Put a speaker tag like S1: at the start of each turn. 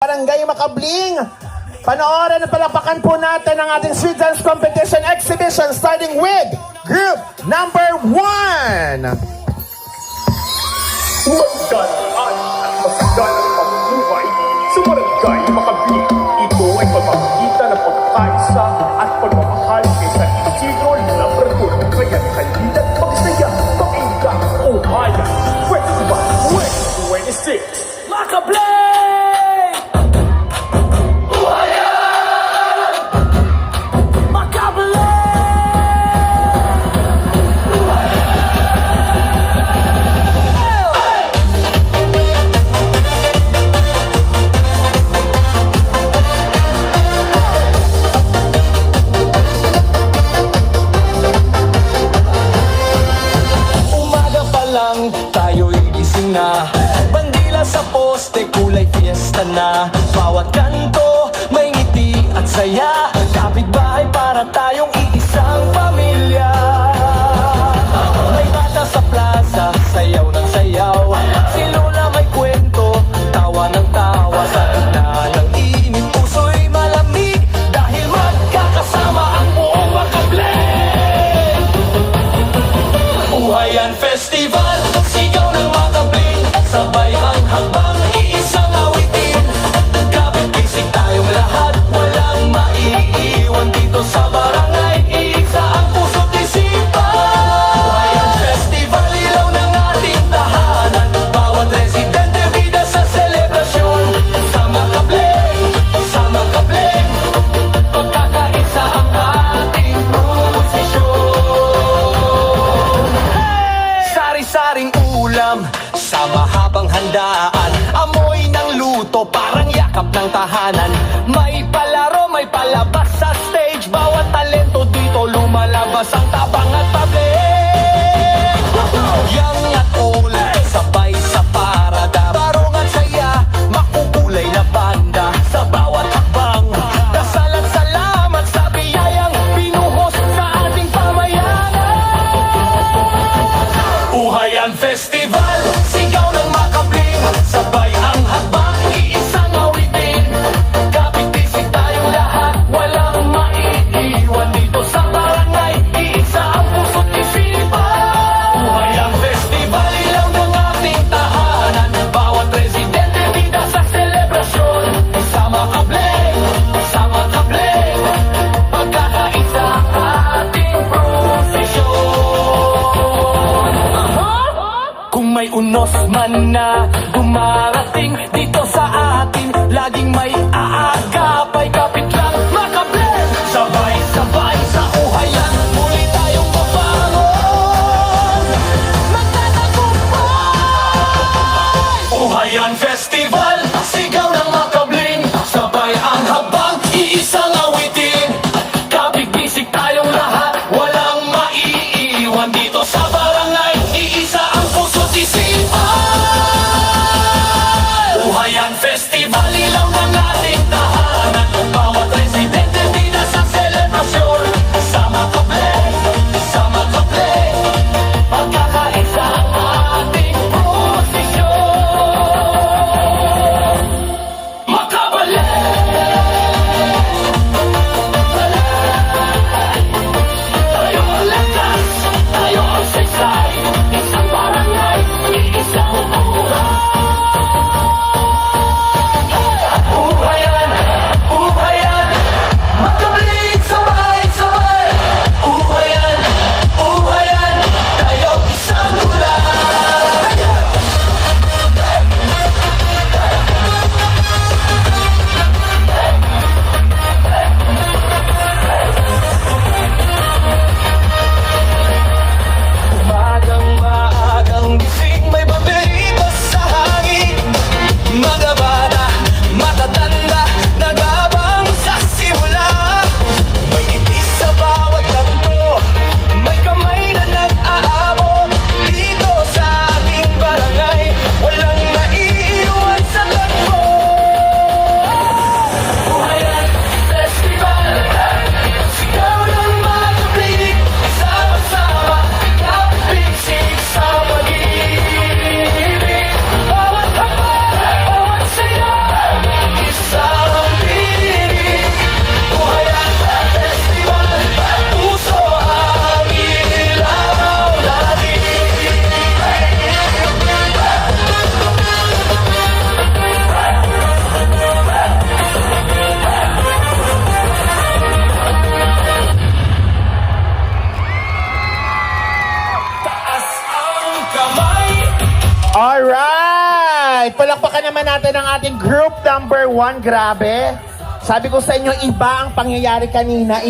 S1: Barangay Makabling. Panoorin at palakpakan po natin ang ating street dance competition exhibition starting with group number 1.
S2: Magandaan at masagalang pamumuhay sa Barangay Makabling. Ito ay pagpapakita ng pagkakaisa at pagmamahal kaysa Isidro Labrador. Kaya't halina't magsaya, pakinggan, Ohaya Festival 2026.
S3: Makabling! Tayo'y gising na, bandila sa poste, kulay fiesta na. Bawat kanto, may ngiti at saya. Kapitbahay para tayong iisang pamilya. May bata sa plaza, sayaw ng sayaw. Si Lola may kwento, tawa ng tawa. Sa gitna ng init, puso'y malamig dahil magkakasama ang buong Makabling. Uhayan Festival, sigaw ng Makabling, sabay ang hakbang, iisang awitin. Kapit-bisig tayong lahat, walang maiiwan dito sa barangay. Iisa ang puso't isipan. Uhayan Festival, ilaw ng ating tahanan. Bawat residente, bida sa selebrasyon. Sa Makabling, pagkakaisa ang ating prosesyon. Sari-saring ulam sa mahabang handaan, amoy ng luto parang yakap ng tahanan. May palaro, may palabas sa stage, bawat talento dito lumalabas ang tapang at pabling. Yang at old, sabay sa parada, barong at saya, makukulay na banda sa bawat hakbang. Dasal at salamat sa biyayang binuhos sa ating pamayanan. Uhayan Festival, sigaw ng Makabling, sabay ang hakbang, iisang awitin. Kapit-bisig tayong lahat, walang maiiwan dito sa barangay. Iisa ang puso't isipan. Uhayan Festival, ilaw ng ating tahanan. Bawat residente, bida sa selebrasyon. Sa Makabling, pagkakaisa ang ating prosesyon. Kung may unos man na dumarating dito sa atin, laging may aagapay, kapit lang Makabling. Sabay-sabay sa uhayan, muli tayong mabangon, magtatagumpay. Uhayan Festival, sigaw ng Makabling, sabay ang habang, iisang awitin. Kapit-bisig tayong lahat, walang maiiwan dito sa barangay. Iisa ang puso't isipan.
S1: Alright! Palakpakan naman natin ang ating group number 1. Grabe. Sabi ko sa inyo, iba ang pangyayari kanina.